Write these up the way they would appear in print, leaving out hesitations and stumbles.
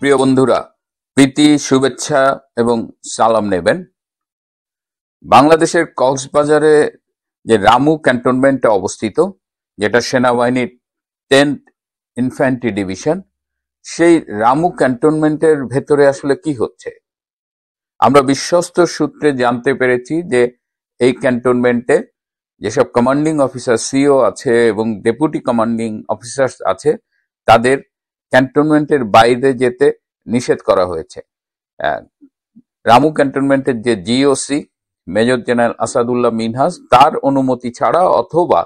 প্রিয় বন্ধুরা, প্রীতি শুভেচ্ছা এবং সালাম নেবেন। বাংলাদেশের কক্সবাজারে যে রামু ক্যান্টনমেন্টে অবস্থিত, যেটা সেনাবাহিনীর 10th ইনফ্যান্ট্রি ডিভিশন, সেই রামু ক্যান্টনমেন্টের ভেতরে আসলে কি হচ্ছে? আমরা বিশ্বস্ত সূত্রে জানতে পেরেছি যে এই ক্যান্টনমেন্টে যেসব কমান্ডিং অফিসার সিও আছে এবং ডেপুটি কমান্ডিং অফিসার্স আছে, তাদের ক্যান্টনমেন্টের বাইরে যেতে নিষেধ করা হয়েছে। আহ, রামু ক্যান্টনমেন্টের যে GOC major general Asadullah Minhaj, তার অনুমতি ছাড়া অথবা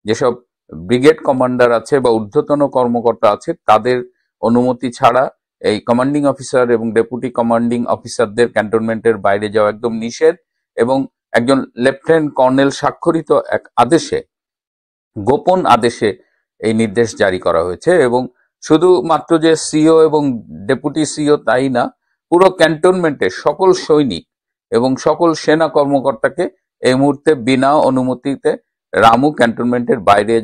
যেসব ব্রিগেড কমান্ডার আছে বা ঊর্ধ্বতন কর্মকর্তা আছে তাদের অনুমতি ছাড়া এই কমান্ডিং অফিসার এবং ডেপুটি কমান্ডিং অফিসারদের ক্যান্টনমেন্টের বাইরে যাওয়া একদম নিষেধ। এবং একজন লেফটেন্যান্ট কর্নেল স্বাক্ষরিত এক আদেশে, গোপন আদেশে এই নির্দেশ জারি করা হয়েছে। এবং শুধুমাত্র যে সিও এবং ডেপুটি সিও তাই না, পুরো ক্যান্টনমেন্টে সকল সৈনিক এবং সকল সেনা কর্মকর্তাকে এই মুহূর্তে বিনা অনুমতিতে রামু ক্যান্টনমেন্টের বাইরে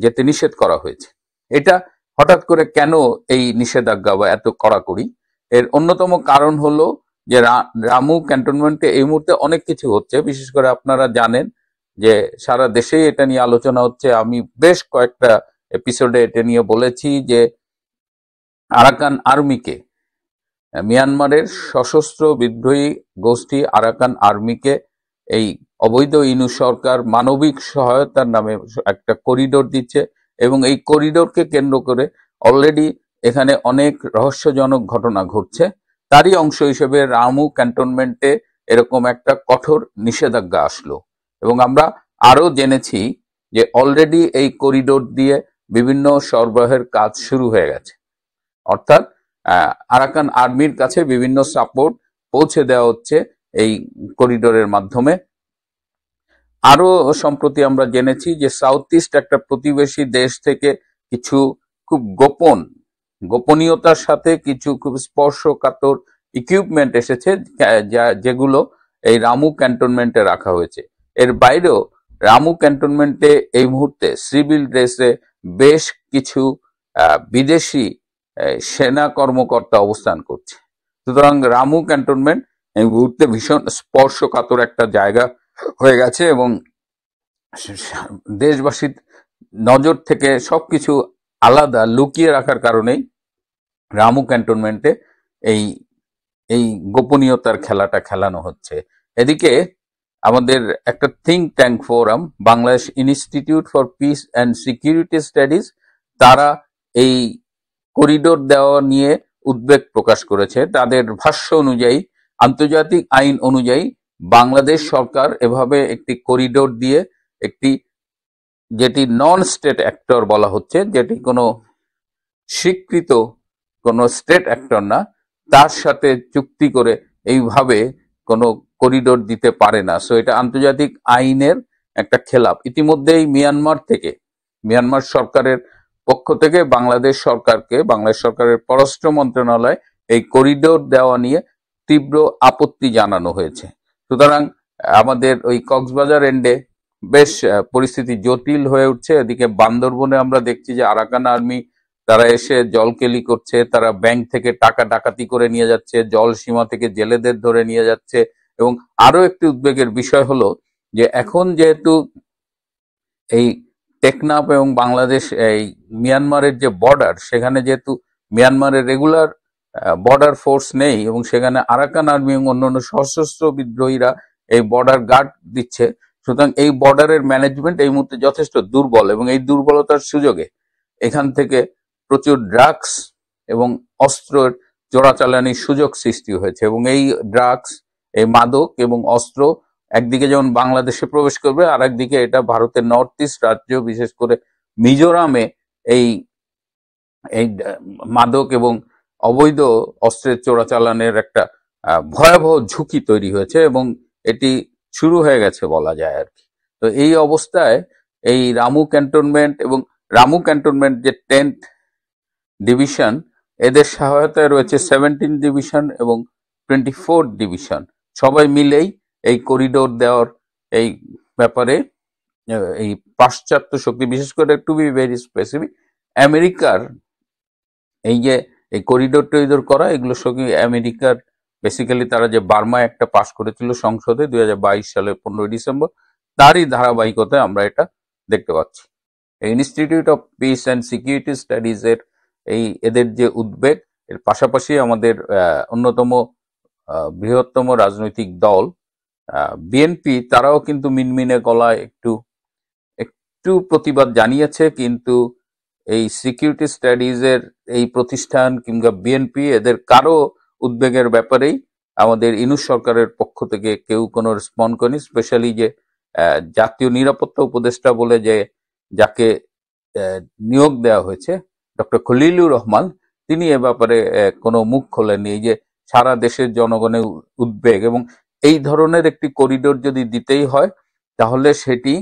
যেতে নিষেধ করা হয়েছে। এটা হঠাৎ করে কেন এই নিষেধাজ্ঞা বা এত কড়াকড়ি? এর অন্যতম কারণ হলো যে রামু ক্যান্টনমেন্টে এই মুহূর্তে অনেক কিছু হচ্ছে। বিশেষ করে আপনারা জানেন যে সারা দেশেই এটা নিয়ে আলোচনা হচ্ছে। আমি বেশ কয়েকটা এপিসোডে এটা নিয়ে বলেছি যে আরাকান আর্মিকে, মিয়ানমারের সশস্ত্র বিদ্রোহী গোষ্ঠী আরাকান আর্মিকে এই অবৈধ ইনু সরকার মানবিক সহায়তার নামে একটা করিডোর দিচ্ছে। এবং এই করিডোরকে কেন্দ্র করে অলরেডি এখানে অনেক রহস্যজনক ঘটনা ঘটছে। তারই অংশ হিসেবে রামু ক্যান্টনমেন্টে এরকম একটা কঠোর নিষেধাজ্ঞা আসলো। এবং আমরা আরো জেনেছি যে অলরেডি এই করিডোর দিয়ে বিভিন্ন সরবরাহের কাজ শুরু হয়ে গেছে। অর্থাৎ আরাকান আর্মির কাছে বিভিন্ন সাপোর্ট পৌঁছে দেওয়া হচ্ছে এই করিডোরের মাধ্যমে। আরো সম্প্রতি আমরা জেনেছি যে সাউথ ইস্ট একটা প্রতিবেশী দেশ থেকে কিছু খুব গোপনীয়তার সাথে কিছু খুব স্পর্শকাতর ইকুইপমেন্ট এসেছে, যেগুলো এই রামু ক্যান্টনমেন্টে রাখা হয়েছে। এর বাইরেও রামু ক্যান্টনমেন্টে এই মুহূর্তে সিভিল ড্রেসে বেশ কিছু বিদেশি সেনা কর্মকর্তা অবস্থান করছে। সুতরাং রামু ক্যান্টনমেন্ট এই মুহূর্তে ভীষণ স্পর্শকাতর একটা জায়গা হয়ে গেছে এবং দেশবাসীর নজর থেকে সবকিছু আলাদা লুকিয়ে রাখার কারণেই রামু ক্যান্টনমেন্টে এই এই গোপনীয়তার খেলাটা খেলানো হচ্ছে। এদিকে আমাদের একটা think tank forum, Bangladesh institute for piece and security studies, তারা এই করিডোর দেওয়া নিয়ে উদ্বেগ প্রকাশ করেছে। তাদের ভাষ্য অনুযায়ী, আন্তর্জাতিক আইন অনুযায়ী বাংলাদেশ সরকার এভাবে একটি করিডোর দিয়ে একটি, যেটি নন স্টেট অ্যাক্টর বলা হচ্ছে, যেটি কোনো স্বীকৃত কোনো স্টেট অ্যাক্টর না, তার সাথে চুক্তি করে এইভাবে কোনো করিডোর দিতে পারে না। সো এটা আন্তর্জাতিক আইনের একটা খেলাপ। ইতিমধ্যেই মিয়ানমার সরকারের পক্ষ থেকে বাংলাদেশ সরকারের পররাষ্ট্র মন্ত্রণালয় এই করিডোর দেওয়া নিয়ে তীব্র আপত্তি জানানো হয়েছে। সুতরাং আমাদের ওই কক্সবাজার এন্ডে বেশ পরিস্থিতি জটিল হয়ে উঠছে। এদিকে বান্দরবনে আমরা দেখছি যে আরাকান আর্মি তারা এসে জলকেলি করছে, তারা ব্যাংক থেকে টাকা ডাকাতি করে নিয়ে যাচ্ছে, জল সীমা থেকে জেলেদের ধরে নিয়ে যাচ্ছে। এবং আরো একটি উদ্বেগের বিষয় হলো যে এখন যেহেতু এই টেকনাফ এবং বাংলাদেশ এই মিয়ানমারের যে বর্ডার, সেখানে যেহেতু মিয়ানমারের রেগুলার বর্ডার ফোর্স নেই এবং সেখানে আরাকান আর্মি এবং অন্যান্য সশস্ত্র বিদ্রোহীরা এই বর্ডার গার্ড দিচ্ছে, সুতরাং এই বর্ডারের ম্যানেজমেন্ট এই মুহূর্তে যথেষ্ট দুর্বল। এবং এই দুর্বলতার সুযোগে এখান থেকে প্রচুর ড্রাগস এবং অস্ত্রের চোরাচালানির সুযোগ সৃষ্টি হয়েছে। এবং এই ড্রাগস, এই মাদক এবং অস্ত্র একদিকে যেমন বাংলাদেশে প্রবেশ করবে, আর একদিকে এটা ভারতের নর্থ ইস্ট রাজ্য, বিশেষ করে মিজোরামে এই এই মাদক এবং অবৈধ অস্ত্রের চোরাচালানের একটা ভয়াবহ ঝুঁকি তৈরি হয়েছে এবং এটি শুরু হয়ে গেছে বলা যায় আর কি। তো এই অবস্থায় এই রামু ক্যান্টনমেন্ট যে 10th ডিভিশন, এদের সহায়তায় রয়েছে 17 ডিভিশন এবং 24 ডিভিশন। সবাই মিলেই এই করিডোর দেওয়ার এই ব্যাপারে এই পাশ্চাত্য শক্তি, বিশেষ করে টু বি ভেরি স্পেসিফিক, আমেরিকার এই যে এই করিডোর টরিডোর করা এগুলোর সঙ্গে আমেরিকার বেসিক্যালি তারা যে বার্মা একটা পাশ করেছিল সংসদে 2022 সালের 15 ডিসেম্বর, তারই ধারাবাহিকতায় আমরা এটা দেখতে পাচ্ছি। Institute of piece and security studies এর এদের যে উদ্বেগ, এর পাশাপাশি আমাদের অন্যতম বৃহত্তম রাজনৈতিক দল বিএনপি, তারাও কিন্তু মিনমিনে গলায় একটু একটু প্রতিবাদ জানিয়েছে, কিন্তু এই সিকিউরিটি স্টাডিজ এর এই প্রতিষ্ঠান কিংবা বিএনপি এদের কারো উদ্বেগের ব্যাপারেই আমাদের ইউনূস সরকারের পক্ষ থেকে কেউ কোনো রেসপন্ড করেনি। স্পেশালি যে জাতীয় নিরাপত্তা উপদেষ্টা বলে যে যাকে নিয়োগ দেওয়া হয়েছে ডক্টর খলিলুর রহমান, তিনি এ ব্যাপারে কোনো মুখ খোলেননি। এই যে সারা দেশের জনগণের উদ্বেগ এবং এই ধরনের একটি করিডোর যদি দিতেই হয় তাহলে সেটি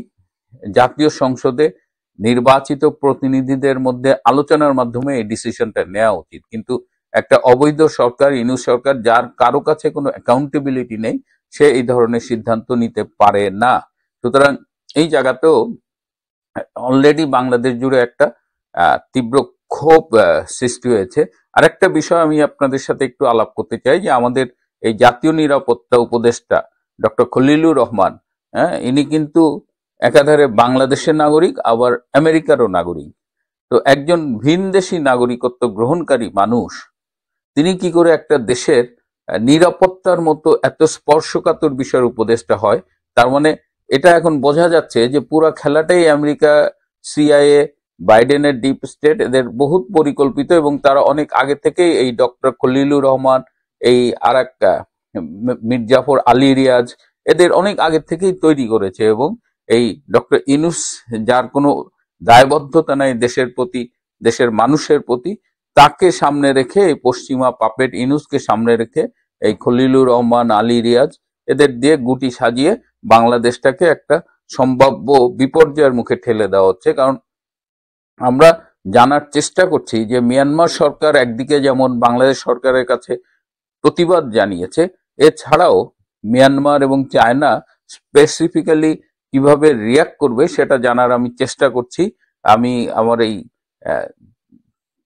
জাতীয় সংসদে নির্বাচিত প্রতিনিধিদের মধ্যে আলোচনার মাধ্যমে এই ডিসিশনটা নেওয়া উচিত। কিন্তু একটা অবৈধ সরকার, ইউনূস সরকার, যার কারো কাছে কোনো অ্যাকাউন্টেবিলিটি নেই, সে এই ধরনের সিদ্ধান্ত নিতে পারে না। সুতরাং এই জায়গাতেও অলরেডি বাংলাদেশ জুড়ে একটা তীব্র ক্ষোভ সৃষ্টি হয়েছে। আরেকটা বিষয় আমি আপনাদের সাথে একটু আলাপ করতে চাই যে আমাদের এই জাতীয় নিরাপত্তা উপদেষ্টা ডক্টর খলিলুর রহমান, ইনি কিন্তু একাধারে বাংলাদেশের নাগরিক আবার আমেরিকারও নাগরিক। তো একজন ভিনদেশী নাগরিকত্ব গ্রহণকারী মানুষ, তিনি কি করে একটা দেশের নিরাপত্তার মতো এত স্পর্শকাতর বিষয়ের উপদেষ্টা হয়? তার মানে এটা এখন বোঝা যাচ্ছে যে পুরো খেলাটাই আমেরিকা, সিআইএ, বাইডেনের ডিপ স্টেট, এদের বহুত পরিকল্পিত এবং তারা অনেক আগে থেকেই এই ডক্টর খলিলুর রহমান, এই আর একটা মির্জাফর আলী রিয়াজ, এদের অনেক আগে থেকেই তৈরি করেছে। এবং এই ডক্টর ইউনূস, যার কোনো দায়বদ্ধতা নাই দেশের প্রতি, দেশের মানুষের প্রতি, তাকে সামনে রেখে, এই পশ্চিমা পাপেট ইউনূসকে সামনে রেখে এই খলিলুর রহমান, আলী রিয়াজ, এদের দিয়ে গুটি সাজিয়ে বাংলাদেশটাকে একটা সম্ভাব্য বিপর্যয়ের মুখে ঠেলে দেওয়া হচ্ছে। কারণ আমরা জানার চেষ্টা করছি যে মিয়ানমার সরকার একদিকে যেমন বাংলাদেশ সরকারের কাছে প্রতিবাদ জানিয়েছে, এছাড়াও মিয়ানমার এবং চায়না স্পেসিফিক্যালি কিভাবে রিয়াক্ট করবে সেটা জানার আমি চেষ্টা করছি। আমি আমার এই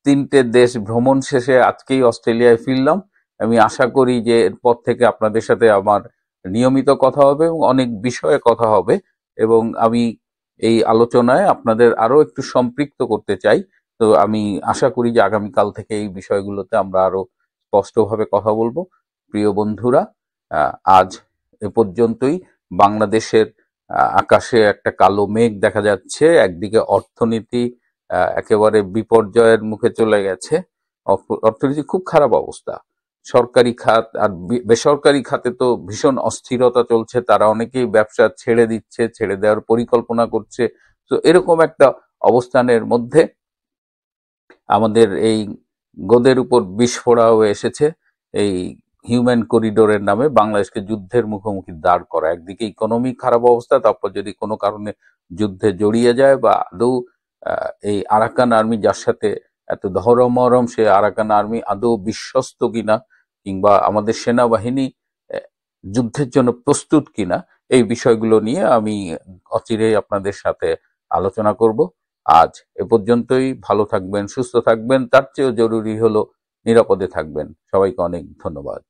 3টে দেশ ভ্রমণ শেষে আজকেই অস্ট্রেলিয়ায় ফিরলাম। আমি আশা করি যে এরপর থেকে আপনাদের সাথে আমার নিয়মিত কথা হবে এবং অনেক বিষয়ে কথা হবে, এবং আমি এই আলোচনায় আপনাদের আরো একটু সম্পৃক্ত করতে চাই। তো আমি আশা করি যে আগামীকাল থেকে এই বিষয়গুলোতে আমরা আরো স্পষ্টভাবে কথা বলবো। প্রিয় বন্ধুরা, আজ এ পর্যন্তই। বাংলাদেশের আকাশে একটা কালো মেঘ দেখা যাচ্ছে, একদিকে অর্থনীতি একেবারে বিপর্যয়ের মুখে চলে গেছে, অর্থনীতি খুব খারাপ অবস্থা। সরকারি খাত আর বেসরকারি খাতে তো ভীষণ অস্থিরতা চলছে, তারা অনেকেই ব্যবসা ছেড়ে দিচ্ছে, ছেড়ে দেওয়ার পরিকল্পনা করছে। তো এরকম একটা অবস্থানের মধ্যে আমাদের এই গোদের উপর বিষ ফোড়া হয়ে এসেছে এই হিউম্যান করিডোরের নামে বাংলাদেশকে যুদ্ধের মুখোমুখি দাঁড় করা। একদিকে ইকোনমি খারাপ অবস্থা, তারপর যদি কোনো কারণে যুদ্ধে জড়িয়ে যায় বা আদৌ এই আরাকান আর্মি, যার সাথে এত ধরমরম, সে আরাকান আর্মি আদৌ বিশ্বস্ত কিনা, কিংবা আমাদের সেনাবাহিনী যুদ্ধের জন্য প্রস্তুত কিনা, এই বিষয়গুলো নিয়ে আমি অচিরেই আপনাদের সাথে আলোচনা করব। আজ এ পর্যন্তই। ভালো থাকবেন, সুস্থ থাকবেন, তার চেয়েও জরুরি হলো নিরাপদে থাকবেন। সবাইকে অনেক ধন্যবাদ।